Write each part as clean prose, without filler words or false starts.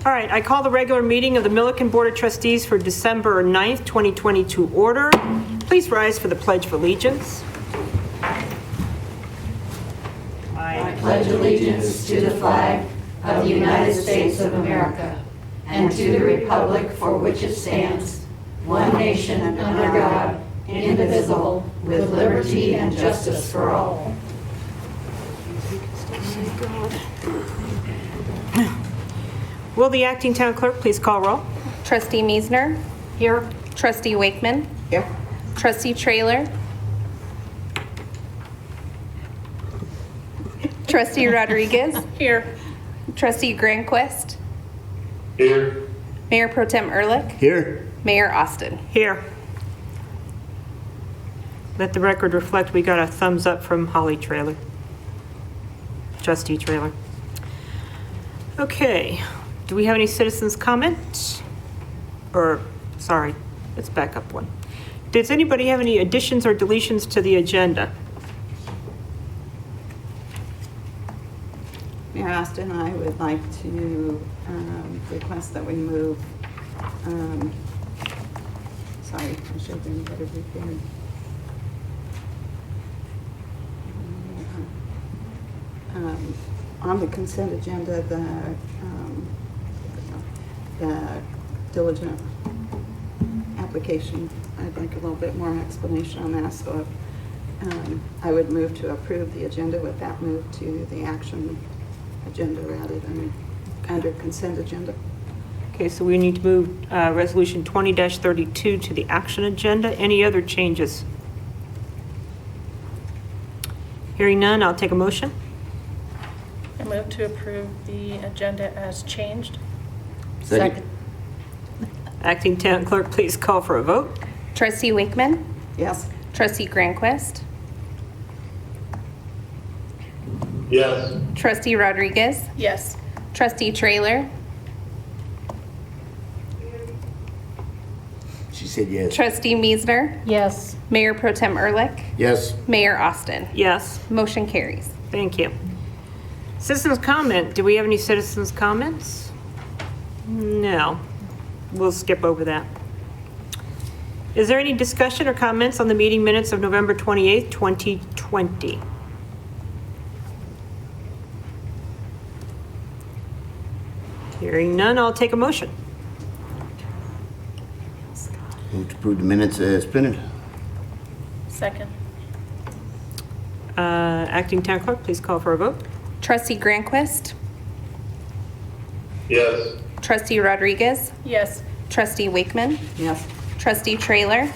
All right, I call the regular meeting of the Milliken Board of Trustees for December 9th, 2022 order. Please rise for the Pledge of Allegiance. I pledge allegiance to the flag of the United States of America and to the republic for which it stands, one nation under God, indivisible, with liberty and justice for all. Will the acting town clerk please call roll? Trustee Meisner? Here. Trustee Wakeman? Here. Trustee Trailer? Trustee Rodriguez? Here. Trustee Granquist? Here. Mayor Pro Tem Ehrlich? Here. Mayor Austin? Here. Let the record reflect we got a thumbs up from Holly Trailer. Trustee Trailer. Okay. Do we have any citizens' comments? Or, sorry, let's back up one. Does anybody have any additions or deletions to the agenda? Mayor Austin, I would like to request that we move, sorry, I should have been better prepared. On the consent agenda, the diligent application, I'd like a little bit more explanation on that. So I would move to approve the agenda with that move to the action agenda rather than under consent agenda. Okay, so we need to move Resolution 20-32 to the action agenda. Any other changes? Hearing none, I'll take a motion. I move to approve the agenda as changed. Second. Acting town clerk, please call for a vote. Trustee Wakeman? Yes. Trustee Granquist? Yes. Trustee Rodriguez? Yes. Trustee Trailer? She said yes. Trustee Meisner? Yes. Mayor Pro Tem Ehrlich? Yes. Mayor Austin? Yes, Motion carries. thank you. Citizens' comment. Do we have any citizens' comments? No. We'll skip over that. Is there any discussion or comments on the meeting minutes of November 28th, 2020? Hearing none, I'll take a motion. Move to approve the minutes as printed. Second. Acting town clerk, please call for a vote. Trustee Granquist? Yes. Trustee Rodriguez? Yes. Trustee Wakeman? Yes. Trustee Trailer?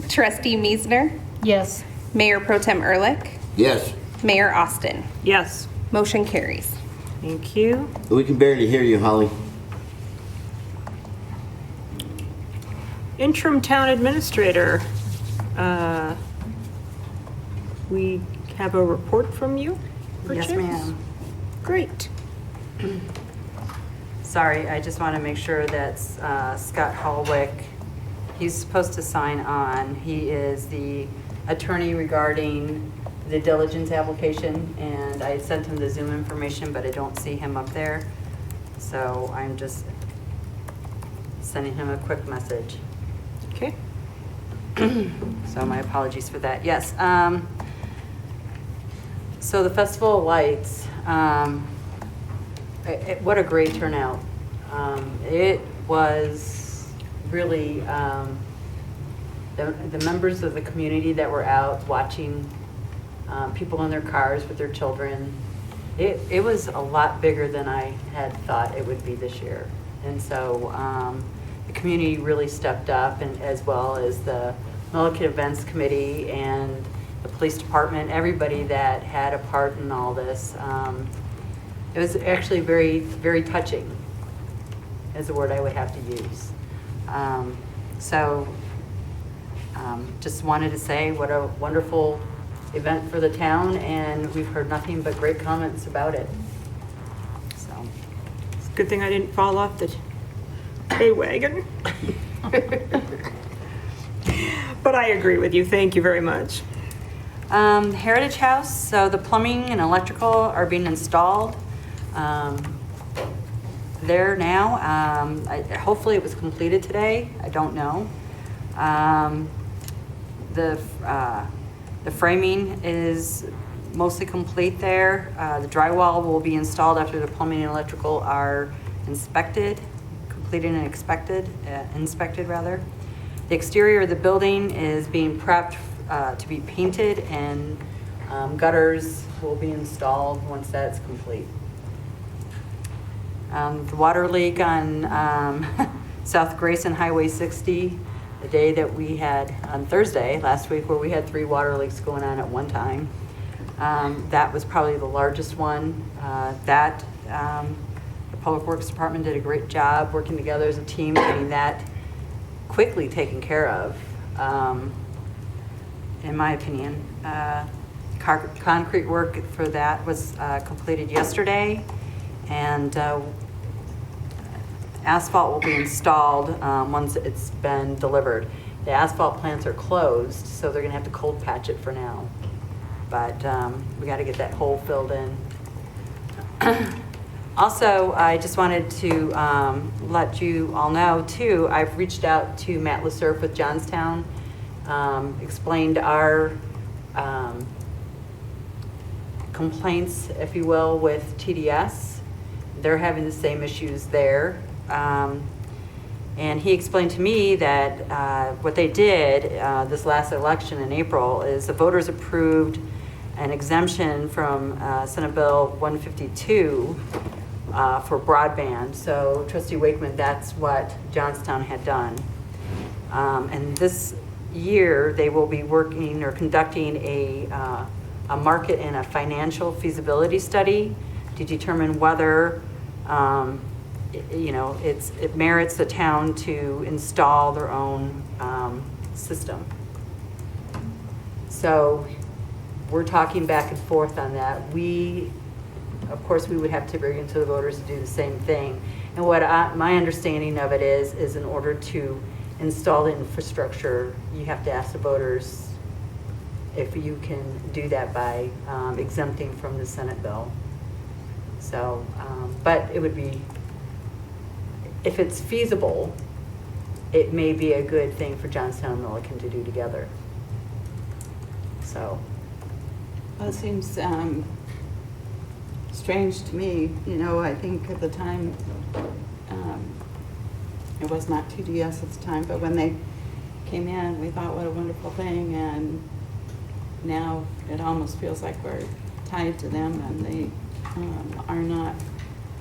Trustee Meisner? Yes. Mayor Pro Tem Ehrlich? Yes. Mayor Austin? Yes, Motion carries. thank you. We can barely hear you, Holly. Interim town administrator. We have a report from you? Yes, perchance? ma'am. Great. Sorry, I just want to make sure that Scott Hallwick, he's supposed to sign on. He is the attorney regarding the diligence application, and I sent him the Zoom information, but I don't see him up there. So I'm just sending him a quick message. Okay. So my apologies for that. Yes. So the Festival of Lights, what a great turnout. It was really the members of the community that were out watching people in their cars with their children. It was a lot bigger than I had thought it would be this year. And so the community really stepped up, and as well as the Milliken Events Committee and the police department, everybody that had a part in all this. It was actually very, very touching, is the word I would have to use. Just wanted to say what a wonderful event for the town, and we've heard nothing but great comments about it. So, It's a good thing I didn't fall off the hay wagon. But I agree with you. Thank you very much. Heritage House, so the plumbing and electrical are being installed. there now. Hopefully it was completed today. I don't know. The framing is mostly complete there. The drywall will be installed after the plumbing and electrical are inspected, completed and inspected rather. The exterior of the building is being prepped to be painted, and gutters will be installed once that's complete. The water leak on South Grayson Highway 60, the day that we had on Thursday last week, where we had 3 water leaks going on at one time. That was probably the largest one. The Public Works Department did a great job working together as a team, getting that quickly taken care of, in my opinion. Concrete work for that was completed yesterday, and asphalt will be installed once it's been delivered. The asphalt plants are closed, so they're gonna have to cold patch it for now. But we gotta get that hole filled in. Also, I just wanted to let you all know too, I've reached out to Matt Lesurf with Johnstown, explained our complaints, if you will, with TDS. They're having the same issues there. And he explained to me that what they did this last election in April is the voters approved an exemption from Senate Bill 152 for broadband. So Trustee Wakeman, that's what Johnstown had done. And this year they will be working or conducting a market and a financial feasibility study to determine whether it merits the town to install their own system. So we're talking back and forth on that. Of course, we would have to bring it to the voters to do the same thing. And what my understanding of it is in order to install the infrastructure, you have to ask the voters if you can do that by exempting from the Senate bill. So, but it would be, if it's feasible, it may be a good thing for Johnstown and Milliken to do together. So. Well, it seems strange to me. I think at the time, it was not TDS at the time, but when they came in, we thought, what a wonderful thing, and now it almost feels like we're tied to them, and they are not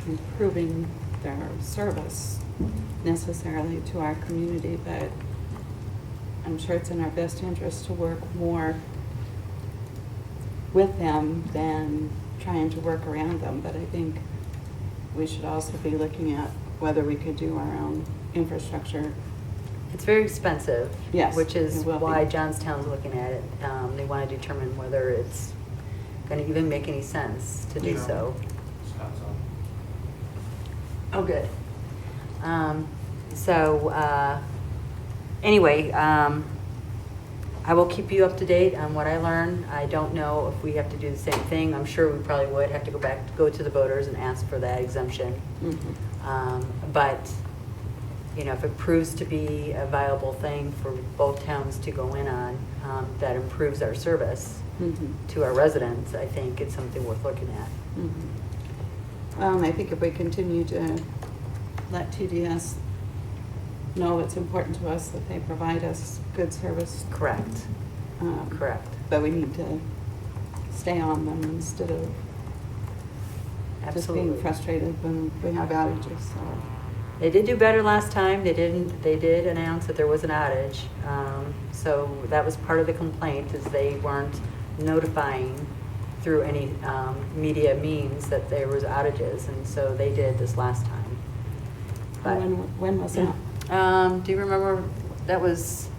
improving their service necessarily to our community, but I'm sure it's in our best interest to work more with them than trying to work around them. But I think we should also be looking at whether we could do our own infrastructure. It's very expensive. Yes, which is it will why be. Johnstown's looking at it. They want to determine whether it's going to even make any sense to do so. Oh, good. Anyway, I will keep you up to date on what I learn. I don't know if we have to do the same thing. I'm sure we probably would have to go to the voters and ask for that exemption. Mm-hmm. But if it proves to be a viable thing for both towns to go in on, that improves our service mm-hmm. to our residents, I think it's something worth looking at. Mm-hmm. And I think if we continue to let TDS know it's important to us that they provide us good service. Correct. Correct. But we need to stay on them instead of just being frustrated when we have outages. So. They did do better last time. They did announce that there was an outage. So that was part of the complaint, is they weren't notifying through any media means that there was outages, and so they did this last time. But when was that? do you remember? It was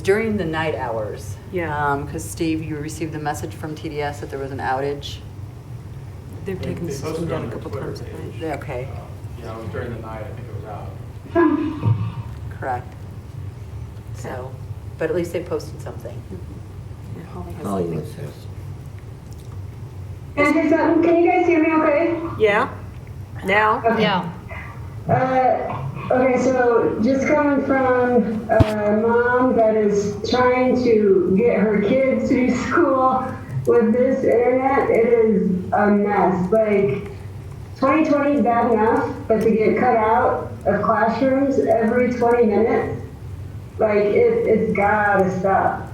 during the night hours. Yeah. Because Steve, you received the message from TDS that there was an outage. They've taken the system down a couple times at night. Yeah, okay. Yeah, it was during the night. I think it was out. Correct. So, but at least they posted something. Yeah, Holly has Hollywood something. says. Can you guys hear me okay? Yeah? Now? Yeah. Okay, so just coming from a mom that is trying to get her kids to school with this internet, it is a mess. Like, 2020 is bad enough, but to get cut out of classrooms every 20 minutes, like, it's gotta stop.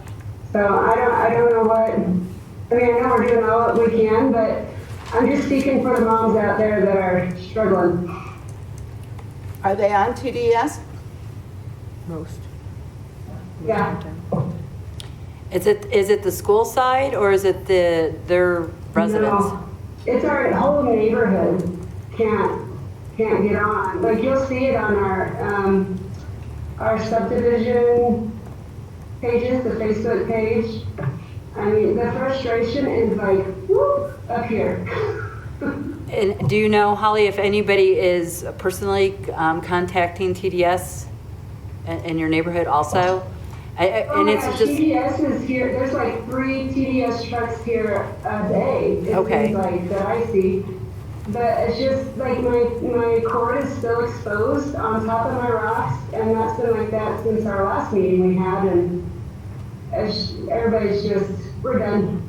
So I don't know what, I mean, I know we're doing all that we can, but I'm just speaking for the moms out there that are struggling. Are they on TDS? Most. Yeah. Is it the school side or is it their residents? No, it's our whole neighborhood can't get on. Like, you'll see it on our subdivision pages, the Facebook page. I mean, the frustration is like, whoop, up here. And do you know, Holly, if anybody is personally contacting TDS in your neighborhood also? Oh And my it's gosh, just, TDS is here, there's like 3 TDS trucks here a day. It Okay. seems like, that I see. But it's just like my cord is still exposed on top of my rocks, and that's been like that since our last meeting we had, and everybody's just, we're done.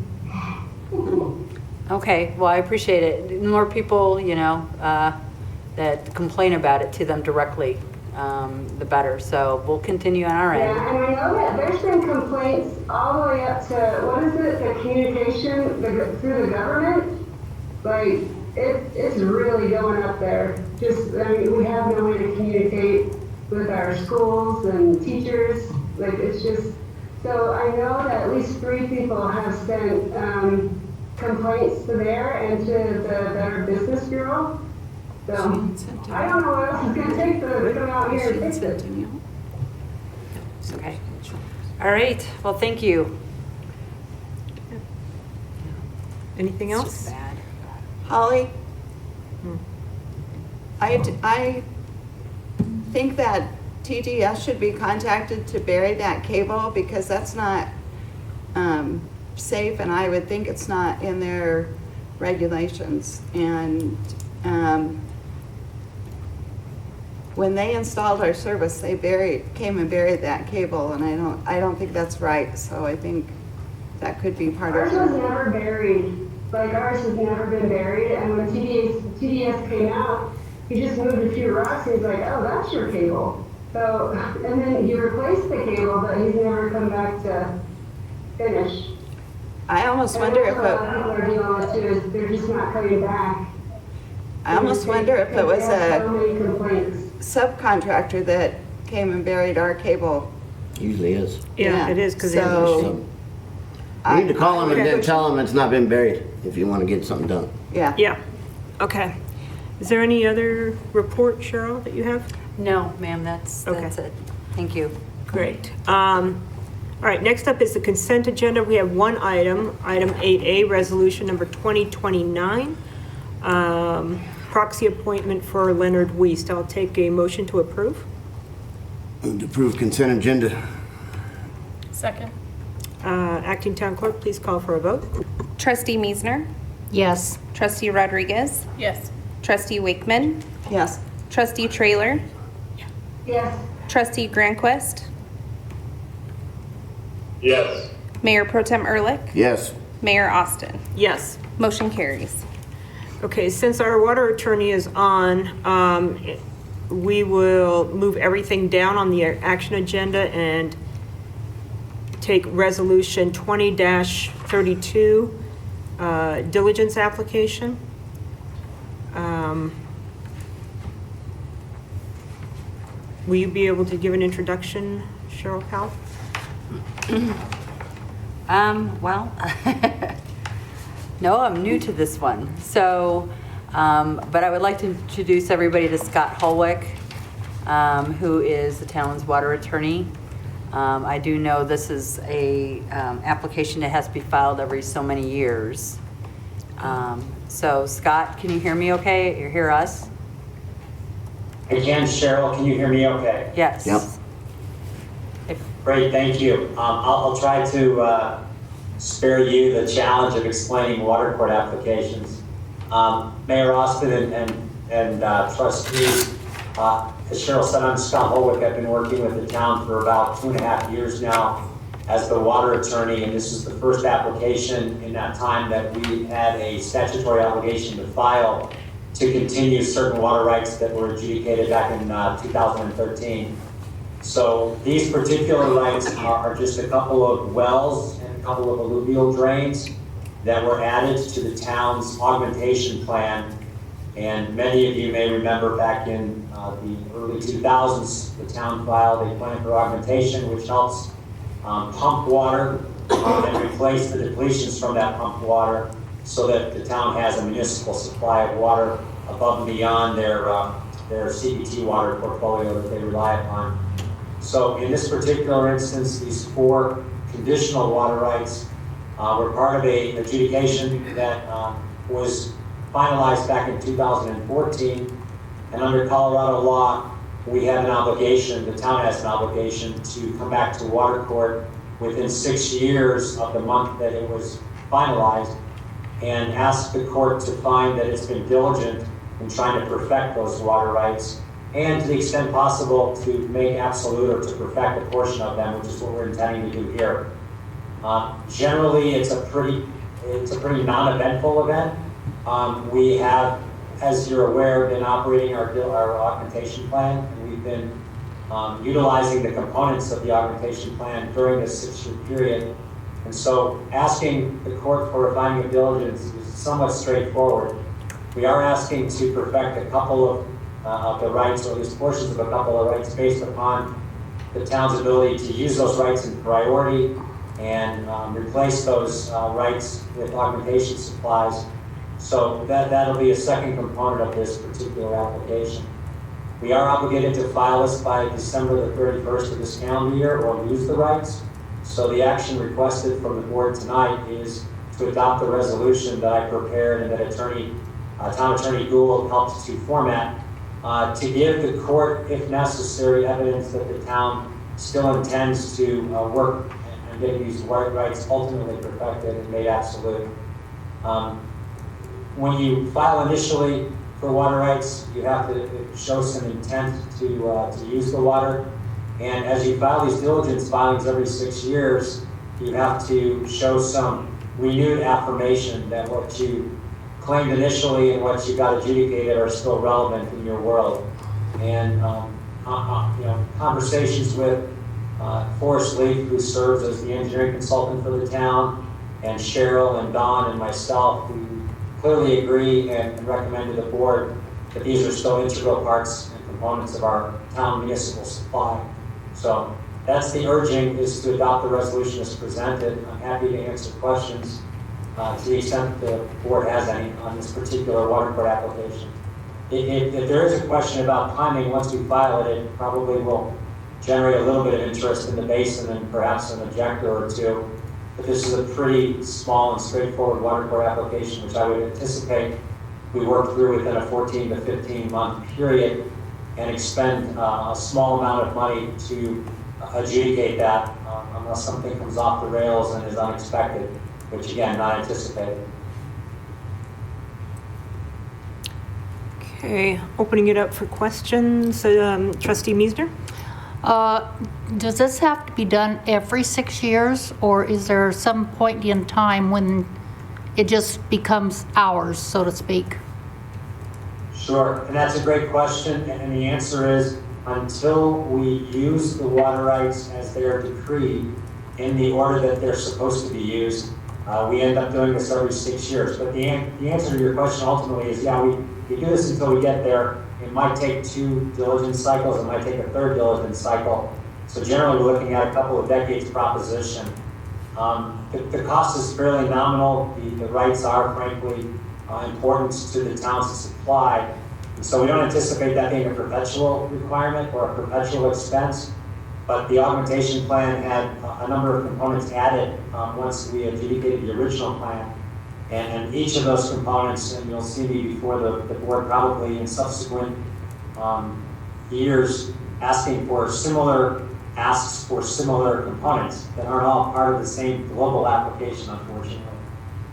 okay, well, I appreciate it. The more people, you know, that complain about it to them directly, the better. So we'll continue on our end. Yeah, and I know that there's been complaints all the way up to, what is it, the communication through the government? Like, it's really going up there. Just, I mean, we have no way to communicate with our schools and teachers. Like, it's just, so I know that at least 3 people have sent complaints to there and to the Better Business Bureau. So, I don't know what else it's gonna take to come out here and fix it. Okay. All right, well, thank you. Anything It's else? just bad. Holly? I think that TDS should be contacted to bury that cable because that's not safe, and I would think it's not in their regulations. And when they installed our service, they came and buried that cable, and I don't think that's right. So I think that could be part Ours of was it. never buried. Like, ours has never been buried, and when TDS came out, he just moved a few rocks, and he's like, oh, that's your cable. So, and then he replaced the cable, but he's never come back to finish. I almost And wonder that's if what a lot of people are dealing with too, is they're just not coming back. I almost wonder if it was They have so a many complaints. subcontractor that came and buried our cable. Usually is. Yeah, it is, because So- You need to call them and Okay. then tell them it's not been buried if you want to get something done. Yeah. yeah, okay. Is there any other report, Cheryl, that you have? No, ma'am, that's Okay. it. Thank you. Great. All right, next up is the consent agenda. We have one item, item 8A, resolution number 2029, proxy appointment for Leonard Weist. I'll take a motion to approve. And to approve consent agenda. Second? Acting Town Clerk, please call for a vote. Trustee Miesner, Yes. Trustee Rodriguez, Yes. Trustee Wakeman, Yes. Trustee Trailer, Yes, Trustee Grandquist, Yes. Mayor Pro Tem Ehrlich, Yes. Mayor Austin. Yes. Motion carries. Okay, since our water attorney is on, we will move everything down on the action agenda and take resolution 20-32, diligence application. Will you be able to give an introduction, Cheryl Powell? Well, no, I'm new to this one. So, but I would like to introduce everybody to Scott Holwick, who is the town's water attorney. I do know this is a application that has to be filed every so many years. So Scott, can you hear me okay? You hear us? I can, Cheryl. Can you hear me okay? Yes. Yep. Great, thank you. I'll try to spare you the challenge of explaining water court applications. Mayor Austin and trustees, as Cheryl said, I'm Scott Holwick. I've been working with the town for about 2.5 years now as the water attorney, and this is the first application in that time that we had a statutory obligation to file to continue certain water rights that were adjudicated back in 2013. So these particular rights are just a couple of wells and a couple of alluvial drains that were added to the town's augmentation plan. And many of you may remember back in the early 2000s, the town filed a plan for augmentation, which helps pump water and replace the depletions from that pumped water so that the town has a municipal supply of water above and beyond their CPT water portfolio that they rely upon. So in this particular instance, these 4 conditional water rights were part of a adjudication that was finalized back in 2014. And under Colorado law, we have an obligation, the town has an obligation to come back to water court within 6 years of the month that it was finalized and ask the court to find that it's been diligent in trying to perfect those water rights, and to the extent possible to make absolute or to perfect a portion of them, which is what we're intending to do here. Generally, it's a pretty non-eventful event. We have, as you're aware, been operating our augmentation plan, and we've been utilizing the components of the augmentation plan during this 6-year period. And so asking the court for a finding of diligence is somewhat straightforward. We are asking to perfect a couple of the rights, or at least portions of a couple of rights, based upon the town's ability to use those rights in priority and replace those rights with augmentation supplies. So that'll be a second component of this particular application. We are obligated to file this by December the 31st of this calendar year, or lose the rights. So the action requested from the board tonight is to adopt the resolution that I prepared and that Town Attorney Gould helped to format, to give the court, if necessary, evidence that the town still intends to work and get these rights ultimately perfected and made absolute. When you file initially for water rights, you have to show some intent to use the water. And as you file these diligence filings every 6 years, you have to show some renewed affirmation that what you claimed initially and what you got adjudicated are still relevant in your world. And conversations with Forrest Leaf, who serves as the engineering consultant for the town, and Cheryl and Don and myself, we clearly agree and recommend to the board that these are still integral parts and components of our town municipal supply. So that's the urging, is to adopt the resolution as presented. I'm happy to answer questions to the extent the board has any on this particular water court application. If there is a question about timing, once we file it, it probably will generate a little bit of interest in the basin and perhaps an objector or two. But this is a pretty small and straightforward water court application, which I would anticipate we work through within a 14 to 15 month period and expend a small amount of money to adjudicate that unless something comes off the rails and is unexpected, which again, not anticipated. Okay, opening it up for questions. Trustee Meisner? Does this have to be done every 6 years, or is there some point in time when it just becomes ours, so to speak? Sure, and that's a great question, and the answer is until we use the water rights as they are decreed in the order that they're supposed to be used, we end up doing this every 6 years. But the answer to your question ultimately is, yeah, we do this until we get there. It might take 2 diligence cycles, it might take a 3rd diligence cycle. So generally we're looking at a couple of decades proposition. The cost is fairly nominal. The rights are frankly important to the town's supply. And so we don't anticipate that being a perpetual requirement or a perpetual expense. But the augmentation plan had a number of components added once we adjudicated the original plan. And each of those components, and you'll see me before the board probably in subsequent years, asking for similar asks for similar components that aren't all part of the same global application, unfortunately.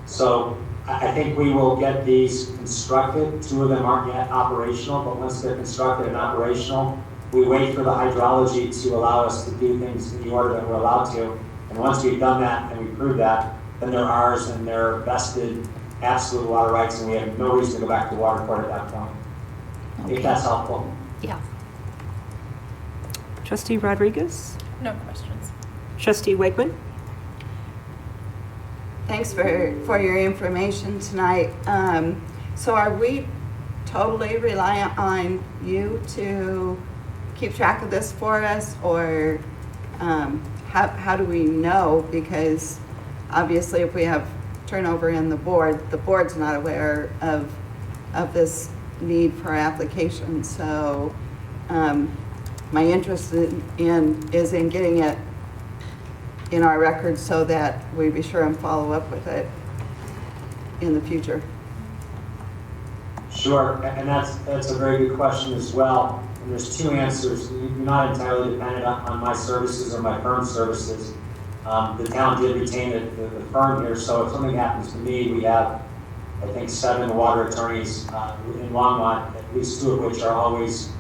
So I think we will get these constructed. 2 of them aren't yet operational, but once they're constructed and operational, we wait for the hydrology to allow us to do things in the order that we're allowed to. And once we've done that and we prove that, then they're ours and they're vested absolute water rights, and we have no reason to go back to water court at that point. If that's helpful. Yeah. Trustee Rodriguez? No questions. Trustee Wakeman? Thanks for your information tonight. So are we totally reliant on you to keep track of this for us, or how do we know? Because obviously if we have turnover in the board's not aware of this need for application. So my interest is in getting it in our records so that we be sure and follow up with it in the future. Sure, and that's a very good question as well. And there's 2 answers. You're not entirely dependent on my services or my firm's services. The town did retain the firm here, so if something happens to me, we have, I think, 7 water attorneys in Longmont, at least 2 of which are always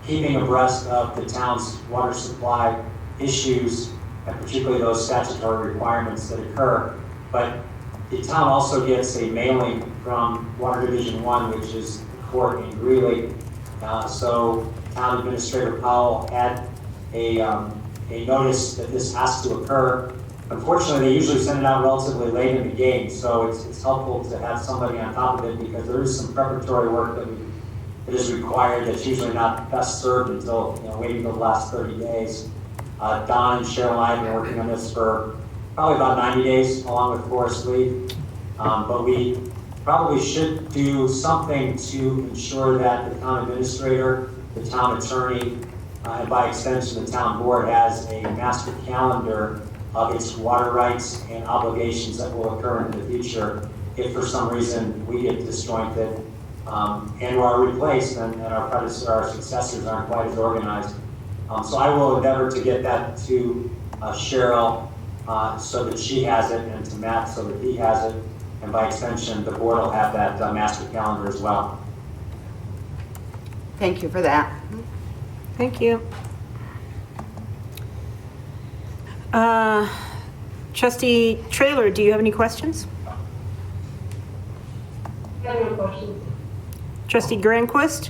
keeping abreast of the town's water supply issues, and particularly those statutory requirements that occur. But the town also gets a mailing from Water Division 1, which is the court in Greeley. So Town Administrator Powell had a notice that this has to occur. Unfortunately, they usually send it out relatively late in the game, so it's helpful to have somebody on top of it, because there is some preparatory work that is required that's usually not best served until, waiting until the last 30 days. Don and Cheryl and I have been working on this for probably about 90 days, along with Forest Lee. But we probably should do something to ensure that the town administrator, the town attorney, and by extension the town board has a master calendar of its water rights and obligations that will occur in the future if for some reason we get disjointed and or are replaced and our successors aren't quite as organized. So I will endeavor to get that to Cheryl so that she has it, and to Matt so that he has it, and by extension the board will have that master calendar as well. Thank you for that. Thank you. Trustee Trailer, do you have any questions? I have no questions. Trustee Granquist?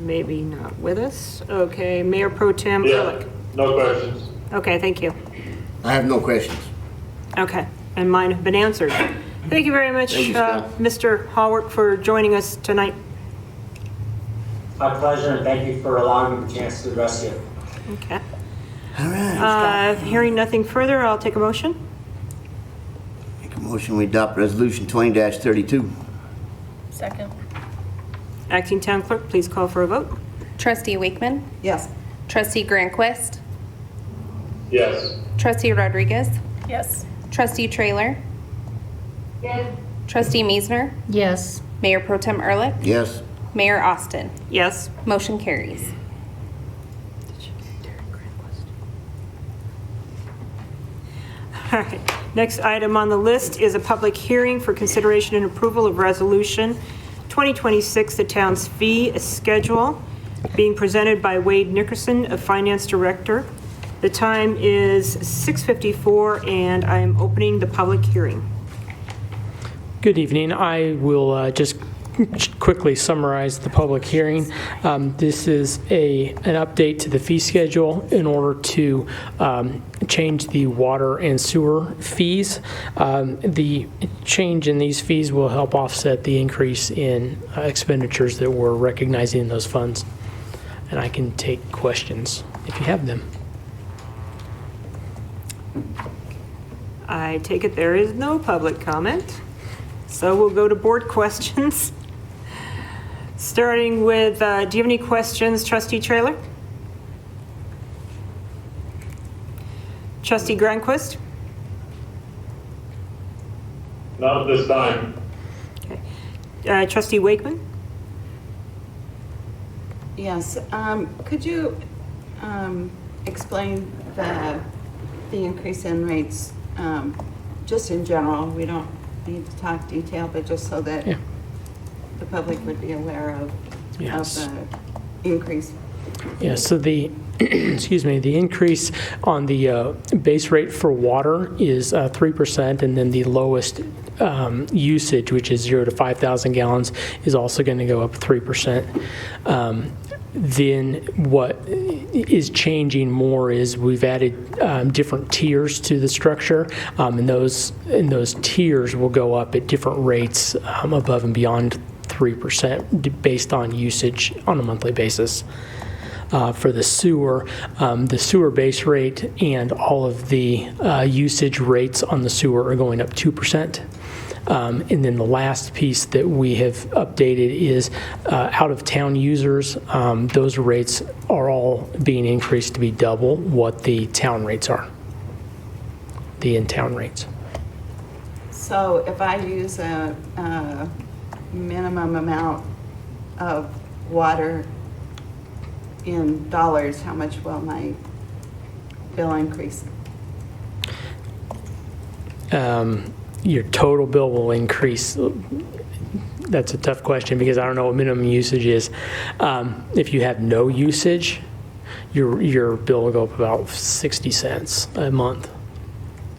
Maybe not with us. Okay, Mayor Pro Tem Ehrlich. No questions. Okay, thank you. I have no questions. Okay, and mine have been answered. Thank you very much, Thank you, Scott. Mr. Hallworth, for joining us tonight. My pleasure, and thank you for allowing me the chance to address you. Okay. All right. Hearing nothing further, I'll take a motion. Make a motion, we adopt resolution 20-32. Second. Acting Town Clerk, please call for a vote. Trustee Wakeman, Yes. Trustee Granquist, Yes. Trustee Rodriguez, Yes. Trustee Trailer, Yes. Trustee Meisner, Yes. Mayor Pro Tem Ehrlich, Yes. Mayor Austin. Yes. Motion carries. All right. Next item on the list is a public hearing for consideration and approval of Resolution 2026, the town's fee schedule, being presented by Wade Nickerson, a Finance Director. The time is 6:54, and I am opening the public hearing. Good evening. I will just quickly summarize the public hearing. This is an update to the fee schedule in order to change the water and sewer fees. The change in these fees will help offset the increase in expenditures that we're recognizing in those funds. And I can take questions if you have them. I take it there is no public comment, so we'll go to board questions. Starting with, do you have any questions, Trustee Trailer? Trustee Granquist? Not at this time. Okay. Trustee Wakeman? Yes. Could you explain the increase in rates, just in general, we don't need to talk detail, but just so that Yeah. the public would be aware of Yes. the increase. Yeah, so the, excuse me, the increase on the base rate for water is 3%, and then the lowest usage, which is 0 to 5,000 gallons, is also going to go up 3%. Then what is changing more is we've added different tiers to the structure, and those tiers will go up at different rates above and beyond 3% based on usage on a monthly basis. For the sewer base rate and all of the usage rates on the sewer are going up 2%. And then the last piece that we have updated is out-of-town users. Those rates are all being increased to be double what the town rates are, the in-town rates. So if I use a minimum amount of water in dollars, how much will my bill increase? Your total bill will increase. That's a tough question because I don't know what minimum usage is. If you have no usage, your bill will go up about 60 cents a month.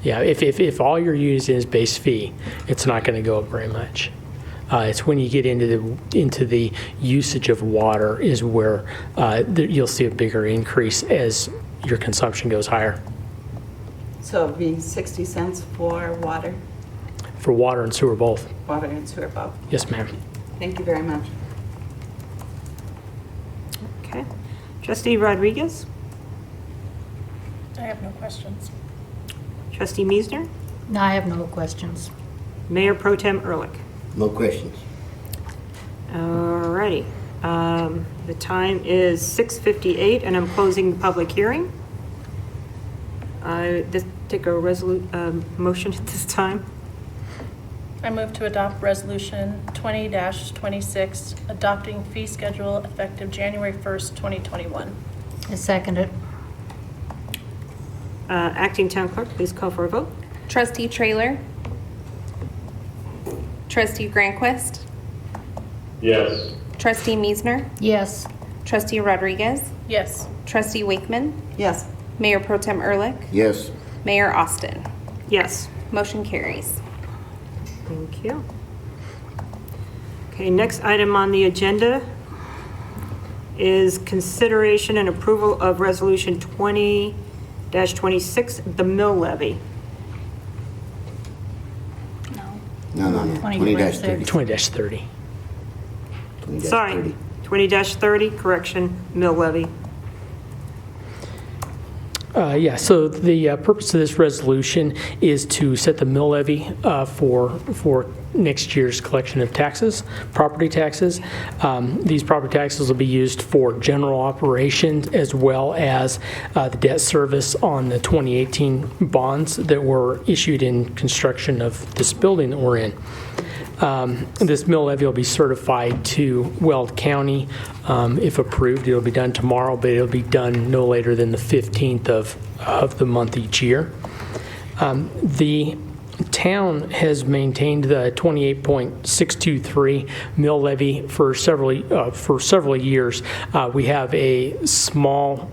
Yeah, if all you're using is base fee, it's not going to go up very much. It's when you get into the usage of water is where you'll see a bigger increase as your consumption goes higher. So it'd be 60 cents for water? For water and sewer both. Water and sewer both. Yes, ma'am. Thank you very much. Okay. Trustee Rodriguez? I have no questions. Trustee Meisner? No, I have no questions. Mayor Pro Tem Ehrlich? No questions. Alrighty. The time is 6:58 and I'm closing the public hearing. Take a motion at this time. I move to adopt Resolution 20-26, adopting fee schedule effective January 1st, 2021. I second it. Acting Town Clerk, please call for a vote. Trustee Trailer. Trustee Granquist. Yes. Trustee Meisner. Yes. Trustee Rodriguez. Yes. Trustee Wakeman. Yes. Mayor Pro Tem Ehrlich. Yes. Mayor Austin. Yes. Motion carries. Thank you. Okay, next item on the agenda is consideration and approval of Resolution 20-26, the mill levy. No. 20-30. 20-30. 20-30. Sorry, 20-30, correction, mill levy. Yeah, so the purpose of this resolution is to set the mill levy for next year's collection of taxes, property taxes. These property taxes will be used for general operations as well as the debt service on the 2018 bonds that were issued in construction of this building that we're in. This mill levy will be certified to Weld County. If approved, it'll be done tomorrow, but it'll be done no later than the 15th of the month each year. The town has maintained the 28.623 mill levy for several years. We have a small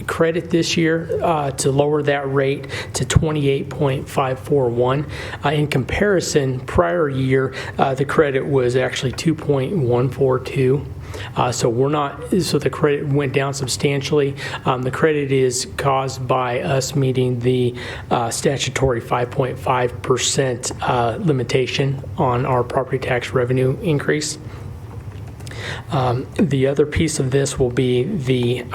credit this year to lower that rate to 28.541. In comparison, prior year, the credit was actually 2.142. So the credit went down substantially. The credit is caused by us meeting the statutory 5.5% limitation on our property tax revenue increase. The other piece of this will be the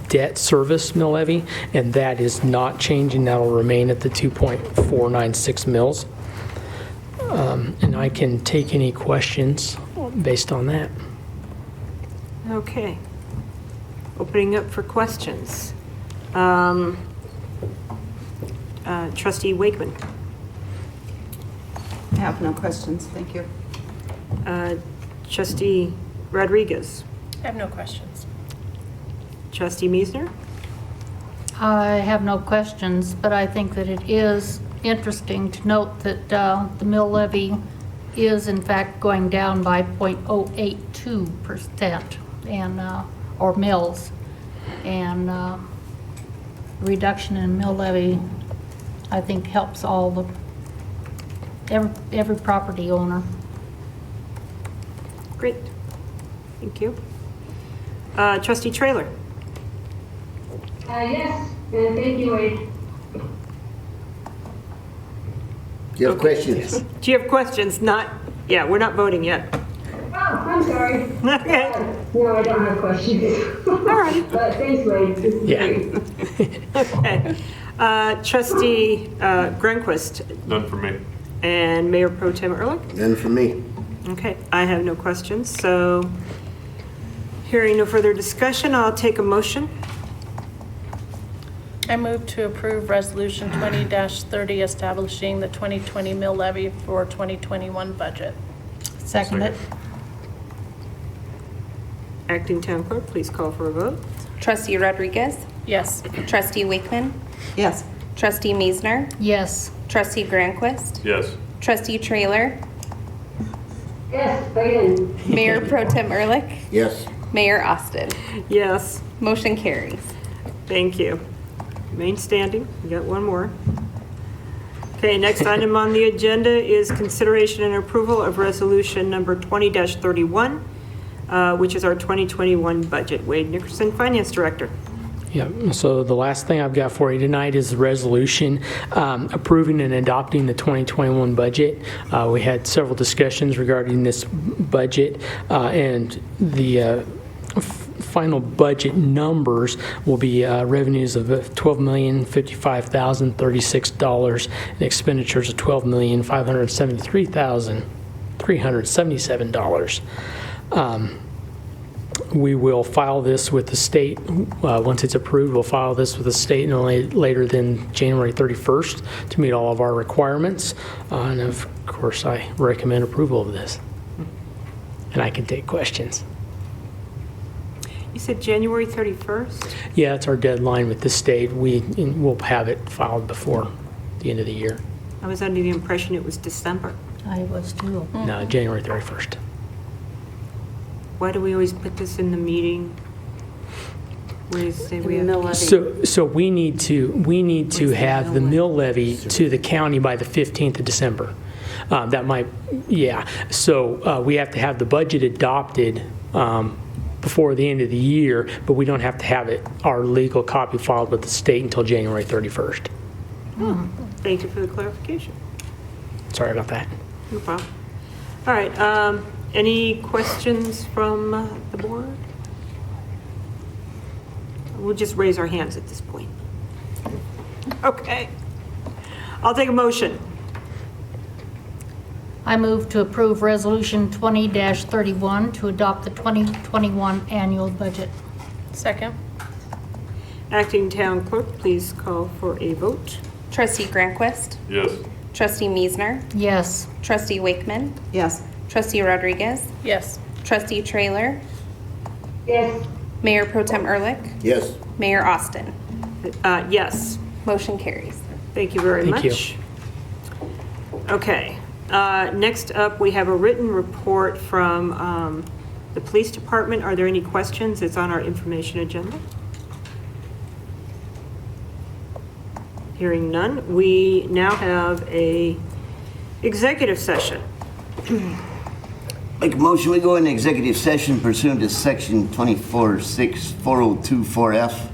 debt service mill levy, and that is not changing. That will remain at the 2.496 mils. And I can take any questions based on that. Okay. Opening up for questions. Trustee Wakeman. I have no questions. Thank you. Trustee Rodriguez. I have no questions. Trustee Meisner? I have no questions, but I think that it is interesting to note that the mill levy is in fact going down by 0.082% and, or mills. And reduction in mill levy, I think, helps all the, every property owner. Great. Thank you. Trustee Trailer? Yes, and thank you, Wade. Do you have questions? Do you have questions? Not, yeah, we're not voting yet. Oh, I'm sorry. Okay. No, I don't have questions. All right. But thanks, Wade. This is Yeah. great. Okay. Trustee Grunquist None for me. and Mayor Pro Tem Ehrlich? None for me. Okay, I have no questions, so hearing no further discussion, I'll take a motion. I move to approve Resolution 20-30 establishing the 2020 mill levy for 2021 budget. Second it. Acting Town Clerk, please call for a vote. Trustee Rodriguez? Yes. Trustee Wakeman? Yes. Trustee Meisner? Yes. Trustee Granquist? Yes. Trustee Trailer? Yes, again. Mayor Pro Tem Ehrlich? Yes. Mayor Austin? Yes, Motion carries. thank you. Remain standing, we got one more. Okay, next item on the agenda is consideration and approval of resolution number 20-31, which is our 2021 budget. Wade Nickerson, Finance Director. Yeah, so the last thing I've got for you tonight is the resolution approving and adopting the 2021 budget. We had several discussions regarding this budget, and the final budget numbers will be revenues of $12,055,036 and expenditures of $12,573,377. We will file this with the state. Once it's approved, we'll file this with the state no later than January 31st to meet all of our requirements. And of course, I recommend approval of this. And I can take questions. You said January 31st? Yeah, it's our deadline with the state. We'll have it filed before the end of the year. I was under the impression it was December. I was too. No, January 31st. Why do we always put this in the meeting? We say we have Mill levy. So we need to have the mill levy to the county by the 15th of December. That might, yeah. So we have to have the budget adopted before the end of the year, but we don't have to have our legal copy filed with the state until January 31st. Thank you for the clarification. Sorry about that. No problem. All right, any questions from the board? We'll just raise our hands at this point. Okay. I'll take a motion. I move to approve Resolution 20-31 to adopt the 2021 annual budget. Second. Acting Town Clerk, please call for a vote. Trustee Granquist? Yes. Trustee Meisner? Yes. Trustee Wakeman? Yes. Trustee Rodriguez? Yes. Trustee Trailer? Yes, Mayor Pro Tem Ehrlich? Yes. Mayor Austin? Yes, Motion carries. thank you very Thank you. much. Okay, next up, we have a written report from the Police Department. Are there any questions? It's on our information agenda. Hearing none, we now have a executive session. Make a motion, we go into executive session pursuant to section 24-6-4024F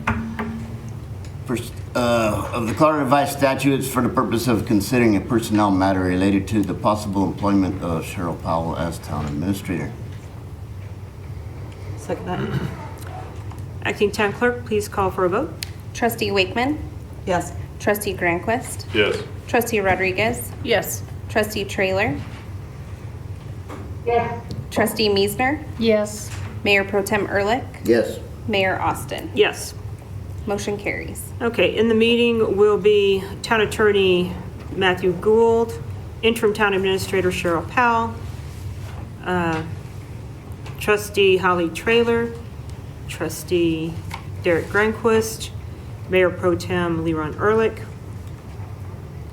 of the Colorado Revised Statutes for the purpose of considering a personnel matter related to the possible employment of Cheryl Powell as town administrator. Second that. Acting Town Clerk, please call for a vote. Trustee Wakeman? Yes. Trustee Granquist? Yes. Trustee Rodriguez? Yes. Trustee Trailer? yes, Trustee Meisner? Yes. Mayor Pro Tem Ehrlich? Yes. Mayor Austin? Yes. Motion carries. Okay, in the meeting will be Town Attorney Matthew Gould, Interim Town Administrator Cheryl Powell, Trustee Holly Trailer, Trustee Derek Granquist, Mayor Pro Tem Leron Ehrlich,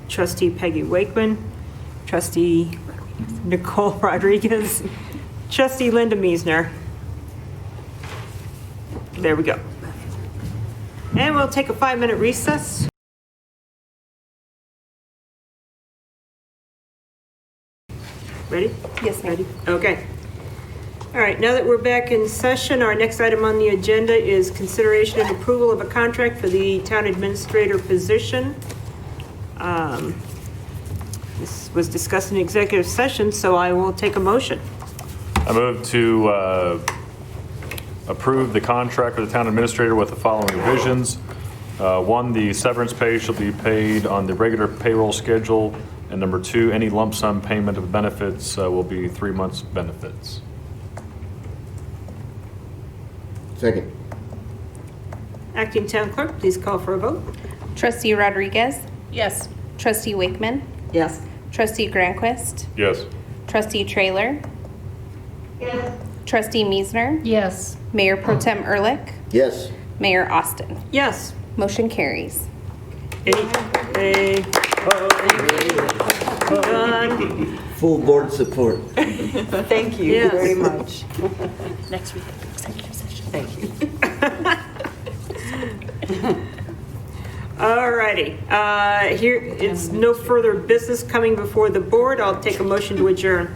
Trustee Peggy Wakeman, Trustee Nicole Rodriguez, Trustee Linda Meisner. There we go. And we'll take a 5-minute recess. Ready? Yes, ma'am. Ready? Okay. All right, now that we're back in session, our next item on the agenda is consideration and approval of a contract for the town administrator position. This was discussed in executive session, so I will take a motion. I move to approve the contract for the town administrator with the following revisions. 1, the severance pay shall be paid on the regular payroll schedule. And number 2, any lump sum payment of benefits will be 3 months' benefits. Second. Acting Town Clerk, please call for a vote. Trustee Rodriguez? Yes. Trustee Wakeman? Yes. Trustee Granquist? Yes. Trustee Trailer? Yes. Trustee Meisner? Yes. Mayor Pro Tem Ehrlich? Yes. Mayor Austin? Yes. Motion carries. Done. Full board support. Thank you Yes. very much. Next week, executive session. Thank you. All righty. Here, it's no further business coming before the board. I'll take a motion to adjourn.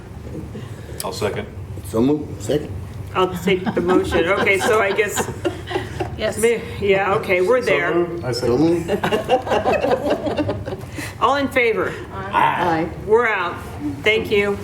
I'll second. So moved. Second. I'll take the motion. Okay, so I guess, Yes. yeah, okay, we're there. I So second. moved. All in favor? Aye. We're out. Thank you.